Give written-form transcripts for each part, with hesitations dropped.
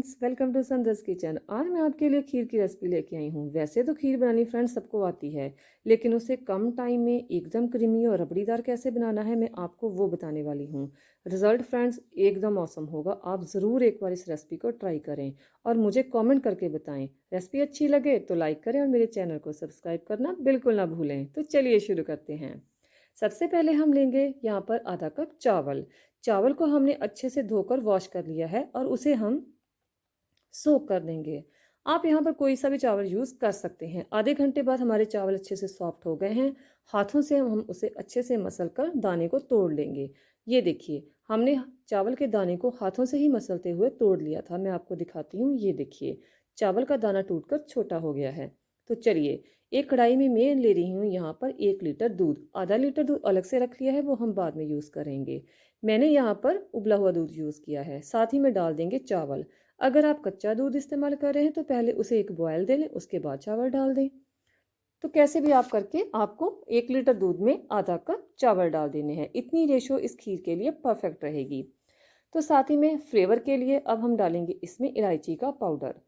Friends, welcome to Sundar's kitchen. आज मैं आपके लिए खीर की रेसिपी लेके आई हूँ। वैसे तो खीर बनानी फ्रेंड्स सबको आती है, लेकिन उसे कम टाइम में एकदम क्रीमी और रबड़ीदार कैसे बनाना है मैं आपको वो बताने वाली हूँ। रिजल्ट फ्रेंड्स एकदम औसम होगा। आप ज़रूर एक बार इस रेसिपी को ट्राई करें और मुझे कॉमेंट करके बताएं। रेसिपी अच्छी लगे तो लाइक करें और मेरे चैनल को सब्सक्राइब करना बिल्कुल ना भूलें। तो चलिए शुरू करते हैं। सबसे पहले हम लेंगे यहाँ पर आधा कप चावल। चावल को हमने अच्छे से धोकर वॉश कर लिया है और उसे हम सोक कर देंगे। आप यहाँ पर कोई सा भी चावल यूज़ कर सकते हैं। आधे घंटे बाद हमारे चावल अच्छे से सॉफ्ट हो गए हैं। हाथों से हम उसे अच्छे से मसल कर दाने को तोड़ लेंगे। ये देखिए, हमने चावल के दाने को हाथों से ही मसलते हुए तोड़ लिया था। मैं आपको दिखाती हूँ। ये देखिए, चावल का दाना टूटकर छोटा हो गया है। तो चलिए, एक कढ़ाई में मैं ले रही हूँ यहाँ पर 1 लीटर दूध। आधा लीटर दूध अलग से रख लिया है, वो हम बाद में यूज़ करेंगे। मैंने यहाँ पर उबला हुआ दूध यूज़ किया है। साथ ही में डाल देंगे चावल। अगर आप कच्चा दूध इस्तेमाल कर रहे हैं तो पहले उसे एक बॉयल दे लें, उसके बाद चावल डाल दें। तो कैसे भी आप करके आपको 1 लीटर दूध में आधा कप चावल डाल देने हैं। इतनी रेशो इस खीर के लिए परफेक्ट रहेगी। तो साथ ही में फ्लेवर के लिए अब हम डालेंगे इसमें इलायची का पाउडर।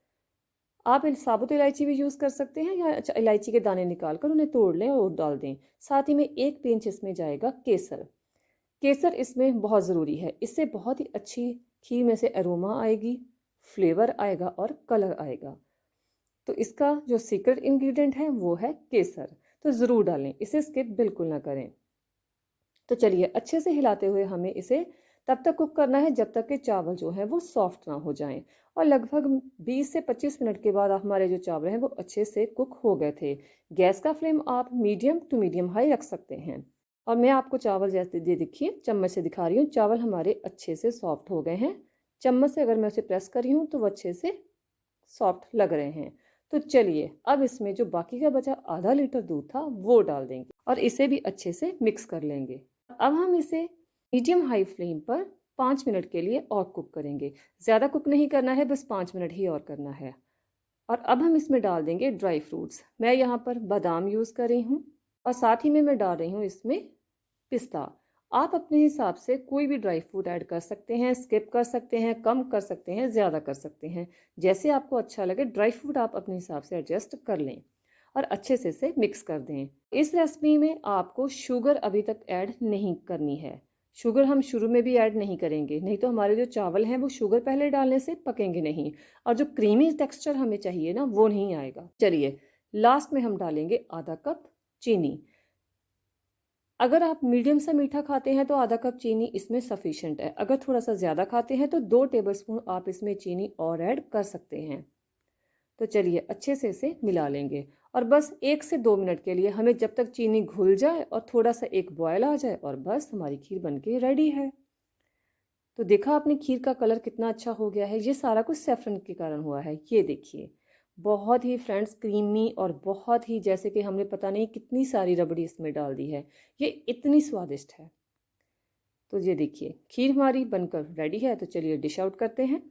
आप साबुत इलायची भी यूज़ कर सकते हैं या इलायची के दाने निकाल कर उन्हें तोड़ लें और डाल दें। साथ ही में 1 पिंच इसमें जाएगा केसर। केसर इसमें बहुत ज़रूरी है। इससे बहुत ही अच्छी खीर में से अरोमा आएगी, फ्लेवर आएगा और कलर आएगा। तो इसका जो सीक्रेट इंग्रेडिएंट है वो है केसर। तो ज़रूर डालें, इसे स्किप बिल्कुल ना करें। तो चलिए, अच्छे से हिलाते हुए हमें इसे तब तक कुक करना है जब तक कि चावल जो है वो सॉफ्ट ना हो जाएं। और लगभग 20 से 25 मिनट के बाद हमारे जो चावल हैं वो अच्छे से कुक हो गए थे। गैस का फ्लेम आप मीडियम टू मीडियम हाई रख सकते हैं। और मैं आपको चावल जैसे देखिए, चम्मच से दिखा रही हूँ, चावल हमारे अच्छे से सॉफ्ट हो गए हैं। चम्मच से अगर मैं उसे प्रेस कर रही हूँ तो वो अच्छे से सॉफ्ट लग रहे हैं। तो चलिए, अब इसमें जो बाकी का बचा आधा लीटर दूध था वो डाल देंगे और इसे भी अच्छे से मिक्स कर लेंगे। अब हम इसे मीडियम हाई फ्लेम पर 5 मिनट के लिए और कुक करेंगे। ज़्यादा कुक नहीं करना है, बस 5 मिनट ही और करना है। और अब हम इसमें डाल देंगे ड्राई फ्रूट्स। मैं यहाँ पर बादाम यूज़ कर रही हूँ और साथ ही में मैं डाल रही हूँ इसमें पिस्ता। आप अपने हिसाब से कोई भी ड्राई फ्रूट ऐड कर सकते हैं, स्किप कर सकते हैं, कम कर सकते हैं, ज़्यादा कर सकते हैं। जैसे आपको अच्छा लगे ड्राई फ्रूट आप अपने हिसाब से एडजस्ट कर लें और अच्छे से इसे मिक्स कर दें। इस रेसिपी में आपको शुगर अभी तक ऐड नहीं करनी है। शुगर हम शुरू में भी ऐड नहीं करेंगे, नहीं तो हमारे जो चावल हैं वो शुगर पहले डालने से पकेंगे नहीं और जो क्रीमी टेक्सचर हमें चाहिए ना वो नहीं आएगा। चलिए, लास्ट में हम डालेंगे आधा कप चीनी। अगर आप मीडियम सा मीठा खाते हैं तो आधा कप चीनी इसमें सफिशिएंट है। अगर थोड़ा सा ज़्यादा खाते हैं तो 2 टेबलस्पून आप इसमें चीनी और ऐड कर सकते हैं। तो चलिए, अच्छे से इसे मिला लेंगे और बस 1 से 2 मिनट के लिए हमें, जब तक चीनी घुल जाए और थोड़ा सा एक बॉयल आ जाए, और बस हमारी खीर बनके रेडी है। तो देखा आपने खीर का कलर कितना अच्छा हो गया है। ये सारा कुछ सेफ्रन के कारण हुआ है। ये देखिए, बहुत ही फ्रेंड्स क्रीमी और बहुत ही जैसे कि हमने पता नहीं कितनी सारी रबड़ी इसमें डाल दी है। ये इतनी स्वादिष्ट है। तो ये देखिए, खीर हमारी बनकर रेडी है। तो चलिए डिश आउट करते हैं।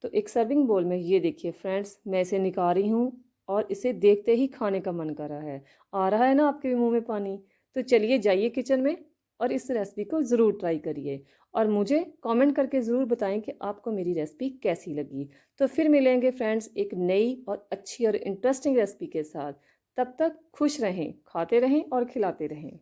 तो एक सर्विंग बोल में ये देखिए फ्रेंड्स, मैं इसे निकाल रही हूँ और इसे देखते ही खाने का मन कर रहा है। आ रहा है ना आपके भी मुंह में पानी। तो चलिए जाइए किचन में और इस रेसिपी को ज़रूर ट्राई करिए और मुझे कमेंट करके ज़रूर बताएं कि आपको मेरी रेसिपी कैसी लगी। तो फिर मिलेंगे फ्रेंड्स एक नई और अच्छी और इंटरेस्टिंग रेसिपी के साथ। तब तक खुश रहें, खाते रहें और खिलाते रहें।